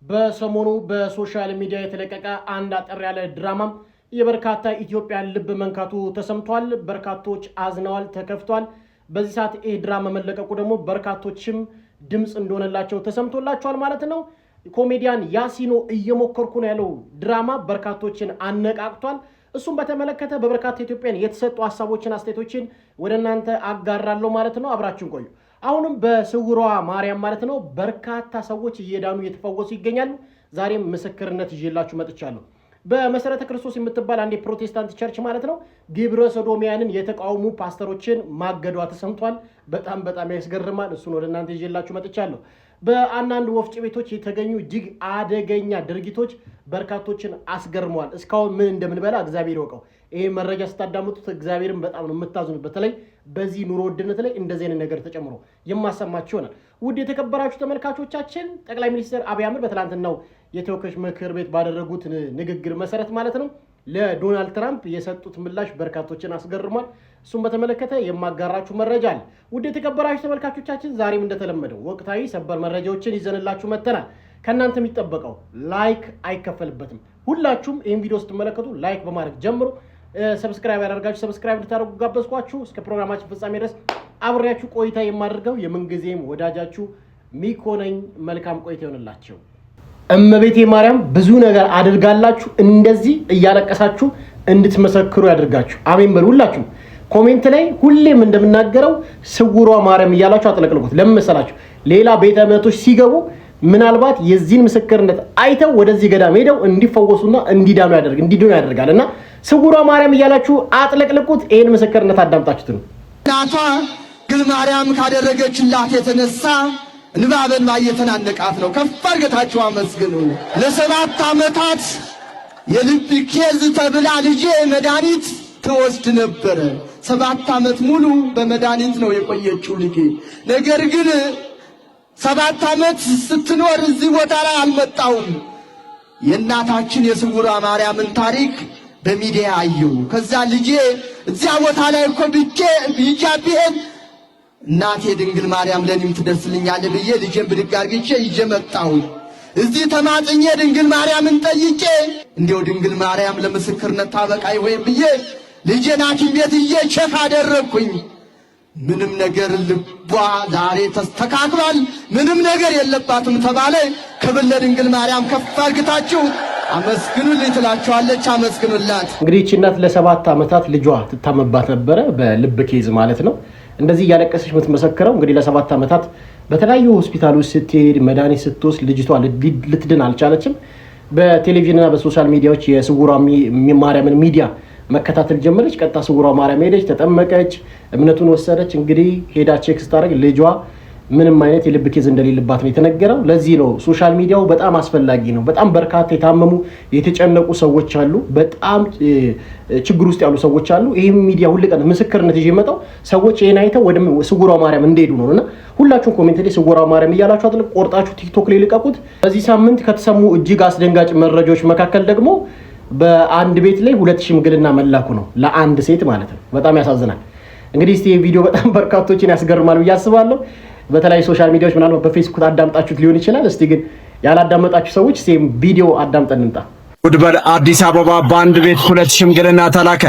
በሰሞኑ በሶሻል ሚዲያ የተለቀቀ አንድ አጠር ያለ ድራማም የበርካታ ኢትዮጵያን ልብ መንካቱ ተሰምቷል። በርካቶች አዝነዋል፣ ተከፍቷል። በዚህ ሰዓት ይህ ድራማ መለቀቁ ደግሞ በርካቶችም ድምጽ እንደሆነላቸው ተሰምቶላቸዋል ማለት ነው። ኮሜዲያን ያሲኖ እየሞከርኩ ነው ያለው ድራማ በርካቶችን አነቃቅቷል። እሱም በተመለከተ በበርካታ ኢትዮጵያን የተሰጡ ሐሳቦችን አስተያየቶችን ወደ እናንተ አጋራለሁ ማለት ነው። አብራችሁን ቆዩ። አሁንም በስውሯ ማርያም ማለት ነው በርካታ ሰዎች እየዳኑ እየተፈወሱ ይገኛሉ። ዛሬም ምስክርነት ይዤላችሁ መጥቻለሁ። በመሰረተ ክርስቶስ የምትባል አንድ የፕሮቴስታንት ቸርች ማለት ነው ግብረ ሰዶሚያንን የተቃውሙ ፓስተሮችን ማገዷ ተሰምቷል። በጣም ያስገርማል። እሱን ወደ እናንተ ይዤላችሁ መጥቻለሁ። በአንዳንድ ወፍጭ ቤቶች የተገኙ እጅግ አደገኛ ድርጊቶች በርካቶችን አስገርመዋል። እስካሁን ምን እንደምንበላ እግዚአብሔር ይወቀው። ይሄ መረጃ ስታዳምጡት እግዚአብሔርን በጣም ነው የምታዝኑት። በተለይ በዚህ ኑሮ ውድነት ላይ እንደዚህ አይነት ነገር ተጨምሮ የማሰማችሁ ይሆናል። ውድ የተከበራችሁ ተመልካቾቻችን ጠቅላይ ሚኒስትር አብይ አህመድ በትናንትናው የተወካዮች ምክር ቤት ባደረጉት ንግግር መሰረት ማለት ነው ለዶናልድ ትራምፕ የሰጡት ምላሽ በርካቶችን አስገርሟል። እሱም በተመለከተ የማጋራችሁ መረጃ አለ። ውድ የተከበራችሁ ተመልካቾቻችን ዛሬም እንደተለመደው ወቅታዊ ሰበር መረጃዎችን ይዘንላችሁ መጥተናል። ከእናንተ የሚጠበቀው ላይክ አይከፈልበትም። ሁላችሁም ይህን ቪዲዮ ስትመለከቱ ላይክ በማድረግ ጀምሮ ሰብስክራይብ ያደርጋችሁ ሰብስክራይብ እንድታደርጉ ጋበዝኳችሁ። እስከ ፕሮግራማችን ፍጻሜ ድረስ አብሬያችሁ ቆይታ የማደርገው የምንጊዜም ወዳጃችሁ ሚኮ ነኝ። መልካም ቆይታ ይሆንላችሁ። እመቤቴ ማርያም ብዙ ነገር አድርጋላችሁ፣ እንደዚህ እያለቀሳችሁ እንድትመሰክሩ ያድርጋችሁ። አሜን በሉ። ሁላችሁ ኮሜንት ላይ ሁሌም እንደምናገረው ስውሯ ማርያም እያላችሁ አጥለቅልቁት። ለምን መሰላችሁ? ሌላ ቤተ እምነቶች ሲገቡ ምናልባት የዚህን ምስክርነት አይተው ወደዚህ ገዳም ሄደው እንዲፈወሱና እንዲድኑ ያደርጋል እና ስውሯ ማርያም እያላችሁ አጥለቅልቁት። ይሄን ምስክርነት አዳምጣችሁት ነው። እናቷ ግን ማርያም ካደረገችላት የተነሳ እንባበን ማየተናነቃት ነው። ከፍ አድርጋችሁ አመስግኑ። ለ7 ዓመታት የልብ ኬዝ ተብላ ልጄ መድኃኒት ትወስድ ነበረ። 7 ዓመት ሙሉ በመድኃኒት ነው የቆየችው ልጄ። ነገር ግን 7 ዓመት ስትኖር እዚህ ቦታ ላይ አልመጣውም። የእናታችን የስውሯ ማርያምን ታሪክ በሚዲያ አየሁ። ከዛ ልጄ እዚያ ቦታ ላይ እኮ ብቻ እናቴ ድንግል ማርያም ለኔም ትደርስልኛለች ብዬ ልጄን ብድግ አድርጌ ይዤ መጣሁ። እዚህ ተማጽኜ ድንግል ማርያምን ጠይቄ እንዲያው ድንግል ማርያም ለምስክርነት ታበቃይ ወይ ብዬ ልጄን ሐኪም ቤት ይዤ ቼክ አደረግኩኝ። ምንም ነገር ልቧ ዛሬ ተስተካክሏል፣ ምንም ነገር የለባትም ተባለ። ክብር ለድንግል ማርያም። ከፍ አድርጋችሁ አመስግኑልኝ ትላችኋለች። አመስግኑላት። እንግዲህ እቺ እናት ለ7 ዓመታት ልጇ ትታመባት ነበረ፣ በልብ ኬዝ ማለት ነው። እንደዚህ እያለቀሰች የምትመሰክረው እንግዲህ ለ7 ዓመታት በተለያዩ ሆስፒታሎች ስትሄድ መድኃኒት ስትወስድ ልጅቷ ልትድን አልቻለችም። በቴሌቪዥንና በሶሻል ሚዲያዎች የስውሯ ማርያምን ሚዲያ መከታተል ጀመረች። ቀጥታ ስውሯ ማርያም ሄደች፣ ተጠመቀች፣ እምነቱን ወሰደች። እንግዲህ ሄዳ ቼክ ስታደርግ ልጇ ምንም አይነት የልብ ኬዝ እንደሌለባት ነው የተነገረው። ለዚህ ነው ሶሻል ሚዲያው በጣም አስፈላጊ ነው። በጣም በርካታ የታመሙ የተጨነቁ ሰዎች አሉ፣ በጣም ችግር ውስጥ ያሉ ሰዎች አሉ። ይህም ሚዲያ ሁሉ ቀን ምስክርነት ይዤ መጣው ሰዎች ይሄን አይተው ወደ ስውሯ ማርያም እንደሄዱ ነው እና ሁላችሁም ኮሜንት ላይ ስውሯ ማርያም እያላችሁ አጥልቅ ቆርጣችሁ ቲክቶክ ላይ ልቀቁት። በዚህ ሳምንት ከተሰሙ እጅግ አስደንጋጭ መረጃዎች መካከል ደግሞ በአንድ ቤት ላይ 2 ሽምግልና መላኩ ነው ለአንድ ሴት ማለት ነው። በጣም ያሳዝናል። እንግዲህ እስቲ ቪዲዮ በጣም በርካቶችን ያስገርማል ብዬ አስባለሁ። በተለያዩ ሶሻል ሚዲያዎች ምናልባት በፌስቡክ አዳምጣችሁት ሊሆን ይችላል። እስቲ ግን ያላዳመጣችሁ ሰዎች ሴም ቪዲዮ አዳምጠን እንጣ። ጉድበል አዲስ አበባ በአንድ ቤት 2 ሽምግልና ተላከ።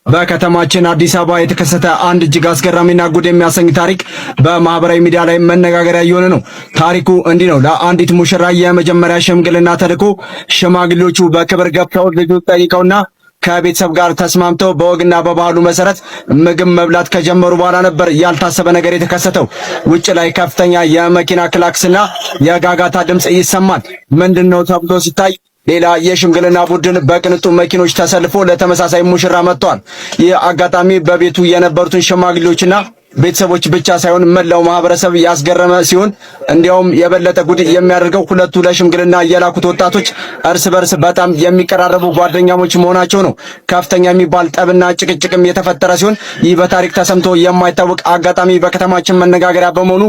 በከተማችን አዲስ አበባ የተከሰተ አንድ እጅግ አስገራሚና ጉድ የሚያሰኝ ታሪክ በማህበራዊ ሚዲያ ላይ መነጋገሪያ እየሆነ ነው። ታሪኩ እንዲህ ነው። ለአንዲት ሙሽራ የመጀመሪያ ሽምግልና ተልኮ ሽማግሌዎቹ በክብር ገብተው ልጁ ጠይቀውና ከቤተሰብ ጋር ተስማምተው በወግና በባህሉ መሰረት ምግብ መብላት ከጀመሩ በኋላ ነበር ያልታሰበ ነገር የተከሰተው። ውጭ ላይ ከፍተኛ የመኪና ክላክስና የጋጋታ ድምጽ ይሰማል። ምንድነው ተብሎ ሲታይ ሌላ የሽምግልና ቡድን በቅንጡ መኪኖች ተሰልፎ ለተመሳሳይ ሙሽራ መጥቷል። ይህ አጋጣሚ በቤቱ የነበሩትን ሽማግሌዎችና ቤተሰቦች ብቻ ሳይሆን መላው ማህበረሰብ ያስገረመ ሲሆን እንዲያውም የበለጠ ጉድ የሚያደርገው ሁለቱ ለሽምግልና የላኩት ወጣቶች እርስ በርስ በጣም የሚቀራረቡ ጓደኛሞች መሆናቸው ነው። ከፍተኛ የሚባል ጠብና ጭቅጭቅም የተፈጠረ ሲሆን ይህ በታሪክ ተሰምቶ የማይታወቅ አጋጣሚ በከተማችን መነጋገሪያ በመሆኑ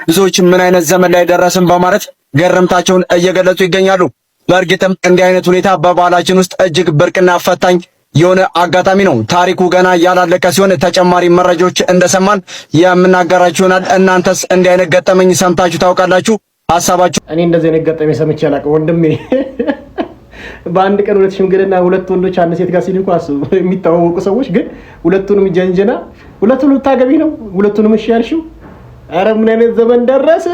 ብዙዎች ምን አይነት ዘመን ላይ ደረስን በማለት ገረምታቸውን እየገለጹ ይገኛሉ። በእርግጥም እንዲህ አይነት ሁኔታ በባህላችን ውስጥ እጅግ ብርቅና ፈታኝ የሆነ አጋጣሚ ነው። ታሪኩ ገና ያላለቀ ሲሆን ተጨማሪ መረጃዎች እንደሰማን የምናገራችሁ ይሆናል። እናንተስ እንዲህ አይነት ገጠመኝ ሰምታችሁ ታውቃላችሁ? ሐሳባችሁ እኔ እንደዚህ አይነት ገጠመኝ ሰምቼ አላውቅም ወንድሜ። በአንድ ቀን 2 ሽምግልና 2 ወንዶች አንድ ሴት ጋር ሲልኩ አስቡ። የሚታወቁ ሰዎች ግን ሁለቱንም ጀንጀና ሁለቱንም ታገቢ ነው ሁለቱንም እሺ ያልሽው። ኧረ ምን አይነት ዘመን ደረስ።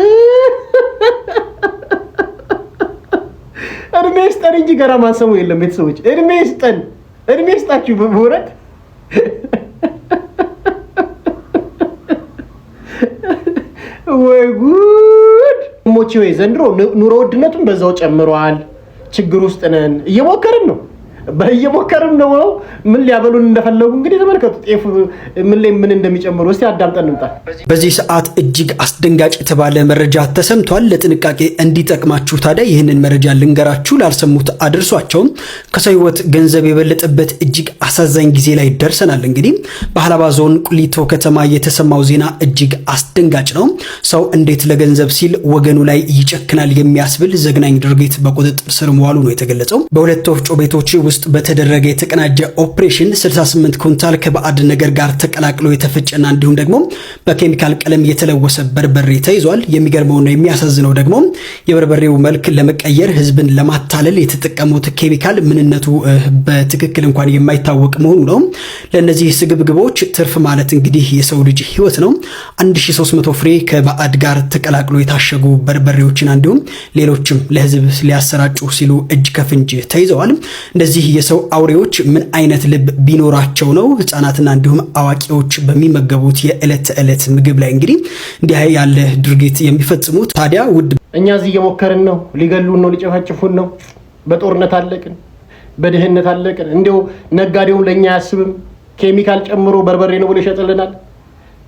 እድሜ ይስጠን እንጂ ገና ማንሰሙ የለም። ቤተሰቦች እድሜ ይስጠን፣ እድሜ ይስጣችሁ በእውነት። ወይ ጉድ ሞቼ ወይ ዘንድሮ ኑሮ ውድነቱን በዛው ጨምሯል። ችግር ውስጥ ነን። እየሞከርን ነው ነው። ምን ሊያበሉን እንደፈለጉ እንግዲህ ተመልከቱ። ጤፍ ምን እንደሚጨምሩ እስቲ አዳምጠን እንምጣ። በዚህ ሰዓት እጅግ አስደንጋጭ የተባለ መረጃ ተሰምቷል። ለጥንቃቄ እንዲጠቅማችሁ ታዲያ ይህንን መረጃ ልንገራችሁ፣ ላልሰሙት አድርሷቸውም። ከሰው ሕይወት ገንዘብ የበለጠበት እጅግ አሳዛኝ ጊዜ ላይ ደርሰናል። እንግዲህ በሀላባ ዞን ቁሊቶ ከተማ የተሰማው ዜና እጅግ አስደንጋጭ ነው። ሰው እንዴት ለገንዘብ ሲል ወገኑ ላይ ይጨክናል የሚያስብል ዘግናኝ ድርጊት በቁጥጥር ስር መዋሉ ነው የተገለጸው። በሁለት ወፍጮ ቤቶች ውስጥ በተደረገ የተቀናጀ ኦፕሬሽን 68 ኩንታል ከባዕድ ነገር ጋር ተቀላቅሎ የተፈጨና እንዲሁም ደግሞ በኬሚካል ቀለም የተለወሰ በርበሬ ተይዟል። የሚገርመውና የሚያሳዝነው ደግሞ የበርበሬው መልክ ለመቀየር ህዝብን ለማታለል የተጠቀሙት ኬሚካል ምንነቱ በትክክል እንኳን የማይታወቅ መሆኑ ነው። ለነዚህ ስግብግቦች ትርፍ ማለት እንግዲህ የሰው ልጅ ህይወት ነው። 1300 ፍሬ ከባዕድ ጋር ተቀላቅሎ የታሸጉ በርበሬዎችን እንዲሁም ሌሎችም ለህዝብ ሊያሰራጩ ሲሉ እጅ ከፍንጅ ተይዘዋል። እንደዚህ የሰው አውሬዎች ምን አይነት ልብ ቢኖራቸው ነው ህፃናትና እንዲሁም አዋቂዎች በሚመገቡት የዕለት ተዕለት ምግብ ላይ እንግዲህ እንዲህ ያለ ድርጊት የሚፈጽሙት? ታዲያ ውድ እኛ እዚህ እየሞከርን ነው። ሊገሉን ነው፣ ሊጨፋጭፉን ነው። በጦርነት አለቅን፣ በድህነት አለቅን። እንደው ነጋዴው ለኛ ያስብም ኬሚካል ጨምሮ በርበሬ ነው ብሎ ይሸጥልናል።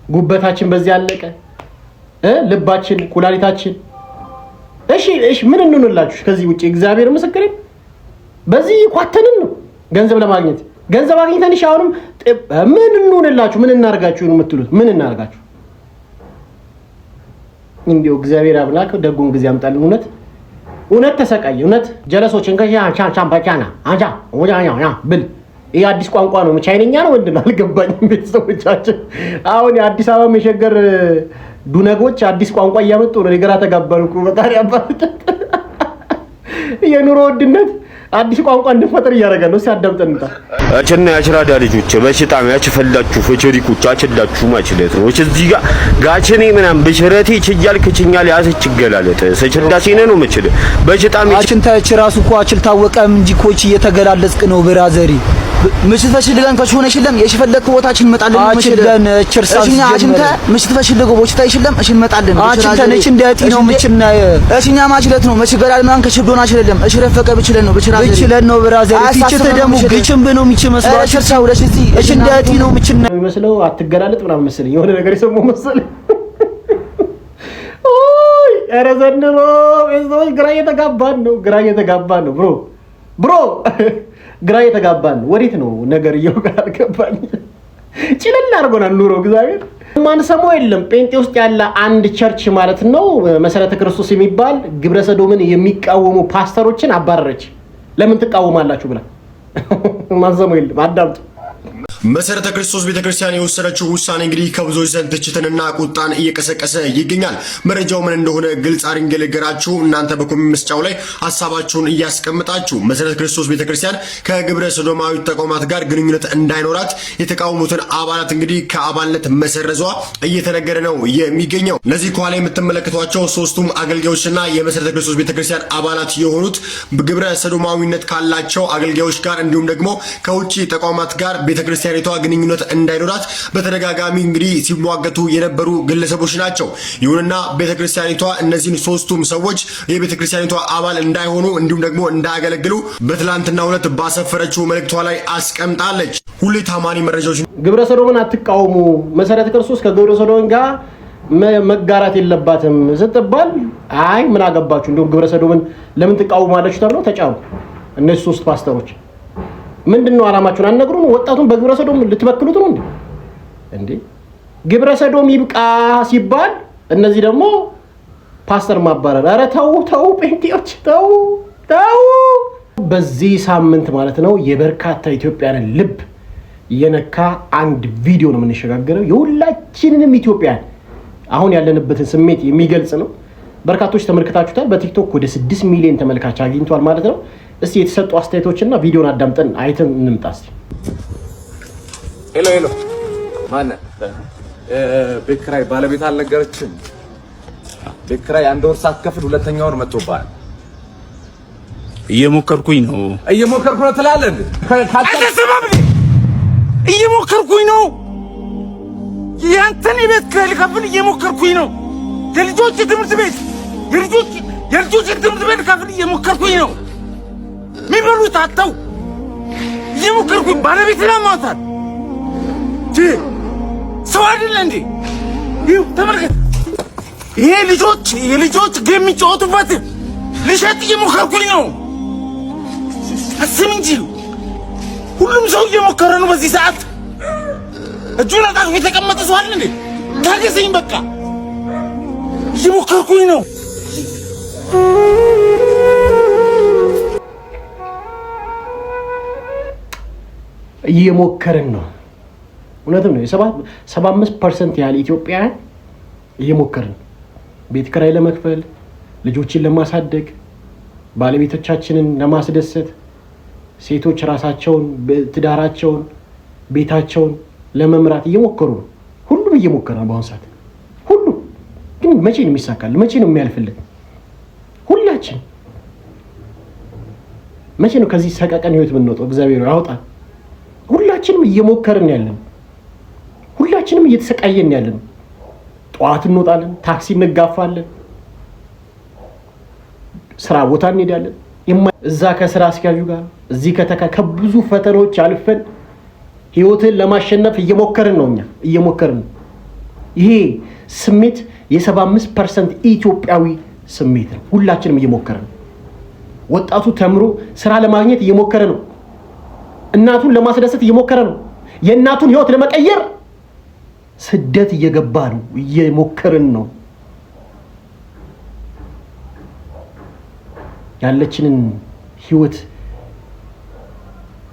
ጉበታችን በዚህ አለቀ፣ ልባችን፣ ኩላሊታችን። እሺ ምን እንሆንላችሁ ከዚህ ውጪ? እግዚአብሔር ምስክሬ በዚህ ኳተንን ነው ገንዘብ ለማግኘት። ገንዘብ አግኝተን አሁንም ምን እንሆንላችሁ? ምን እናርጋችሁ ነው የምትሉት? ምን እናርጋችሁ? እንዲው እግዚአብሔር አምላክ ደጉን ጊዜ ያምጣልን። እውነት ተሰቃየ። እውነት ጀለሶችን ቻምፓቻና አንቻ ወጃኛ ብል ይሄ አዲስ ቋንቋ ነው። ቻይንኛ ነው ወንድና አልገባኝም። ቤተሰቦቻችን አሁን የአዲስ አበባ መሸገር ዱነጎች አዲስ ቋንቋ እያመጡ ነው። ነገራ ተጋባልኩ በጣሪ አባተ የኑሮ ውድነት አዲስ ቋንቋ እንድፈጠር እያደረገ ነው። ሲያዳምጠንታ አቸና ያችራዳ ልጆች በሽታም ያችፈላችሁ ፈቸሪኩቻ አችላችሁ ማችለት ነው። እዚህ ጋር ጋቸኔ ምናም በሽረቴ ይችላል ከችኛል ያሰች ይገላለጥ ሰችዳሲነ ነው መችል በሽታም አችን ታች ራሱ እኮ አችል ታወቀም እንጂ ኮች እየተገላለጽክ ነው ብራዘሪ። ምሽት ፈሽልገን ከሆነሽለም የሽፈለክ ቦታችን እንመጣለን። አችለን ቸርሳስ እኛ አችንተ ምሽት ፈሽልገው ቦታታ ይሽለም እሺ እንመጣለን። አችንተ ነች እንደቲ ነው ምችና እሺኛ ማችለት ነው መችገራል ማን ከሽዶና አይደለም እሺ ረፈቀ ብችለን ነው ብችለን ነው ብራዘሪ። ፊችተ ደግሞ ግጭም ነው ምች መስሏችሁ ቸርሳው ለሽ እሺ እንደቲ ነው ምችና የሚመስለው አትገላለጥ ምናምን መሰለኝ የሆነ ነገር የሰማው መሰለኝ። ኦይ ኧረ ዘንድሮ እዚህ ግራ እየተጋባን ነው ብሮ ግራ እየተጋባን ነው። ወዴት ነው ነገር ይወጋል ገባኝ። ጭልል አድርጎናል ኑሮ። እግዚአብሔር ማንሰማው የለም። ጴንጤ ውስጥ ያለ አንድ ቸርች ማለት ነው መሰረተ ክርስቶስ የሚባል ግብረ ሰዶምን የሚቃወሙ ፓስተሮችን አባረረች። ለምን ትቃወማላችሁ ብላ ማንሰማው የለም። አዳምጡ። መሰረተ ክርስቶስ ቤተክርስቲያን የወሰደችው ውሳኔ እንግዲህ ከብዙዎች ዘንድ ትችትንና ቁጣን እየቀሰቀሰ ይገኛል። መረጃው ምን እንደሆነ ግልጽ አድርጌ ልንገራችሁ። እናንተ በኮሜንት መስጫው ላይ ሐሳባችሁን እያስቀምጣችሁ መሰረተ ክርስቶስ ቤተክርስቲያን ከግብረ ሰዶማዊ ተቋማት ጋር ግንኙነት እንዳይኖራት የተቃወሙትን አባላት እንግዲህ ከአባልነት መሰረዟ እየተነገረ ነው የሚገኘው። እነዚህ ከኋላ የምትመለከቷቸው ሶስቱም አገልጋዮችና የመሰረተ ክርስቶስ ቤተክርስቲያን አባላት የሆኑት ግብረ ሰዶማዊነት ካላቸው አገልጋዮች ጋር እንዲሁም ደግሞ ከውጪ ተቋማት ጋር ቤተክርስቲያን ቷ ግንኙነት እንዳይኖራት በተደጋጋሚ እንግዲህ ሲሟገቱ የነበሩ ግለሰቦች ናቸው። ይሁንና ቤተክርስቲያኒቷ እነዚህን ሶስቱም ሰዎች የቤተክርስቲያኒቷ አባል እንዳይሆኑ እንዲሁም ደግሞ እንዳያገለግሉ በትላንትናው ዕለት ባሰፈረችው መልእክቷ ላይ አስቀምጣለች። ሁሌ ታማኒ መረጃዎች ግብረ ሰዶምን አትቃወሙ፣ መሰረተ ክርስቶስ ከግብረ ሰዶም ጋር መጋራት የለባትም ስትባል አይ ምን አገባችሁ እንደው ግብረ ሰዶምን ለምን ትቃወማላችሁ ተብለው ተጫኑ። እነዚህ ሶስት ፓስተሮች ምንድነው አላማችሁን አነግሩን። ወጣቱን በግብረ ሰዶም ልትበክሉት ነው እንዴ? ግብረ ሰዶም ይብቃ ሲባል እነዚህ ደግሞ ፓስተር ማባረር። ኧረ ተው ጴንጤዎች ተው። በዚህ ሳምንት ማለት ነው የበርካታ ኢትዮጵያውያንን ልብ የነካ አንድ ቪዲዮ ነው የምንሸጋገረው። የሁላችንንም ኢትዮጵያን አሁን ያለንበትን ስሜት የሚገልጽ ነው። በርካቶች ተመልክታችሁታል። በቲክቶክ ወደ 6 ሚሊዮን ተመልካች አግኝቷል ማለት ነው። እስቲ የተሰጡ አስተያየቶችና ቪዲዮን አዳምጠን አይተን እንምጣ። እስቲ ሄሎ ማን ቤት ኪራይ ባለቤት አልነገረችም? ቤት ኪራይ አንድ ወር ሳትከፍል ሁለተኛ ወር መጥቶብሃል። እየሞከርኩኝ ነው ትላለህ እንዴ? እየሞከርኩኝ ነው። ያንተን የቤት ኪራይ ልከፍል እየሞከርኩኝ ነው። የልጆች ትምህርት ቤት ልከፍል እየሞከርኩኝ ነው። የሚበሉት አጥተው እየሞከርኩኝ ባለቤት ለማውጣት ሰው አይደለ እንዴ? ይኸው ተመልከት። ይሄ የልጆች ጌም የሚጫወቱበት ልሸጥ እየሞከርኩኝ ነው። አስብ እንጂ ሁሉም ሰው እየሞከረ ነው በዚህ ሰዓት። እጁን አጣጥፎ የተቀመጠ ሰው አለ እንዴ? ታገሰኝ በቃ እየሞከርኩኝ ነው። እየሞከርን ነው። እውነትም ነው። 75% ያህል ኢትዮጵያውያን እየሞከርን ቤት ኪራይ ለመክፈል፣ ልጆችን ለማሳደግ፣ ባለቤቶቻችንን ለማስደሰት፣ ሴቶች ራሳቸውን፣ ትዳራቸውን፣ ቤታቸውን ለመምራት እየሞከሩ ነው። ሁሉም እየሞከረ ነው በአሁኑ ሰዓት። ሁሉም ግን መቼ ነው የሚሳካል? መቼ ነው የሚያልፍልን? ሁላችን መቼ ነው ከዚህ ሰቀቀን ህይወት የምንወጣው? እግዚአብሔር ያውጣል። ሁላችንም እየሞከርን ያለን፣ ሁላችንም እየተሰቃየን ያለን። ጠዋት እንወጣለን፣ ታክሲ እንጋፋለን፣ ስራ ቦታ እንሄዳለን። እዛ ከስራ አስኪያጁ ጋር እዚህ ከብዙ ፈተናዎች አልፈን ህይወትን ለማሸነፍ እየሞከርን ነው። እኛ እየሞከርን ነው። ይሄ ስሜት የ75% ኢትዮጵያዊ ስሜት ነው። ሁላችንም እየሞከርን ነው። ወጣቱ ተምሮ ስራ ለማግኘት እየሞከረ ነው። እናቱን ለማስደሰት እየሞከረ ነው። የእናቱን ህይወት ለመቀየር ስደት እየገባ ነው። እየሞከርን ነው። ያለችንን ህይወት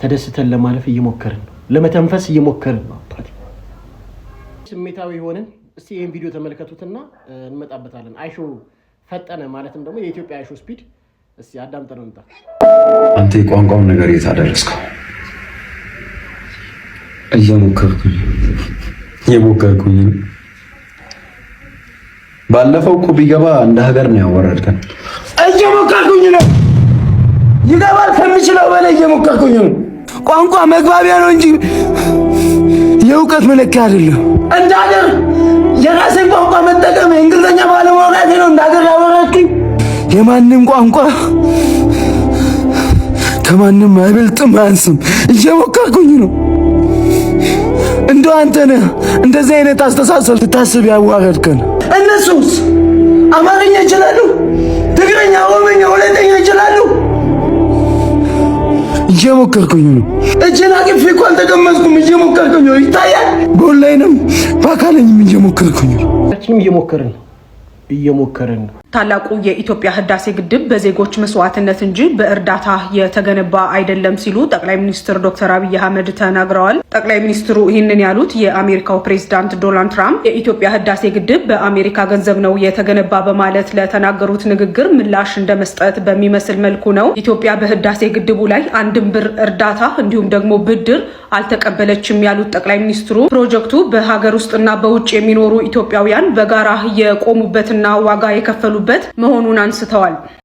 ተደስተን ለማለፍ እየሞከርን ነው። ለመተንፈስ እየሞከርን ነው። አባቴ ስሜታዊ ሆነን እስቲ ይሄን ቪዲዮ ተመልከቱትና እንመጣበታለን። አይሾ ፈጠነ ማለትም ደግሞ የኢትዮጵያ አይሾ ስፒድ። እስቲ አዳምጠን እንጣ። አንተ የቋንቋውን ነገር የት አደረስከው? እየሞከርኩኝ ባለፈው እኮ ቢገባ እንደ ሀገር ነው ያወረድከን። እየሞከርኩኝ ነው። ይገባል ከምችለው በላይ እየሞከርኩኝ ነው። ቋንቋ መግባቢያ ነው እንጂ የእውቀት መለኪያ አይደለም። እንደ ሀገር የራሴን ቋንቋ መጠቀም የእንግሊዝኛ ባለማውራቴ ነው እንደ ሀገር ያወረድኩኝ። የማንም ቋንቋ ከማንም አይበልጥም አያንስም። እየሞከርኩኝ ነው። እንደው አንተ ነህ እንደዚህ አይነት አስተሳሰብ ስታስብ ያዋረድከን። እነሱስ አማርኛ ይችላሉ፣ ትግርኛ፣ ኦሮምኛ ሁለተኛ ይችላሉ። እየሞከርኩኝ ነው። እጄን አቅፌ እኮ አልተቀመጥኩም። እየሞከርኩኝ ነው። ይታያል። በኦንላይንም በአካልም እየሞከርኩኝ ነው። እየሞከርን ነው። ታላቁ የኢትዮጵያ ህዳሴ ግድብ በዜጎች መስዋዕትነት እንጂ በእርዳታ የተገነባ አይደለም ሲሉ ጠቅላይ ሚኒስትር ዶክተር አብይ አህመድ ተናግረዋል። ጠቅላይ ሚኒስትሩ ይህንን ያሉት የአሜሪካው ፕሬዝዳንት ዶናልድ ትራምፕ የኢትዮጵያ ህዳሴ ግድብ በአሜሪካ ገንዘብ ነው የተገነባ በማለት ለተናገሩት ንግግር ምላሽ እንደመስጠት በሚመስል መልኩ ነው። ኢትዮጵያ በህዳሴ ግድቡ ላይ አንድም ብር እርዳታ እንዲሁም ደግሞ ብድር አልተቀበለችም ያሉት ጠቅላይ ሚኒስትሩ ፕሮጀክቱ በሀገር ውስጥና በውጭ የሚኖሩ ኢትዮጵያውያን በጋራ የቆሙበትና ዋጋ የከፈሉበት መሆኑን አንስተዋል።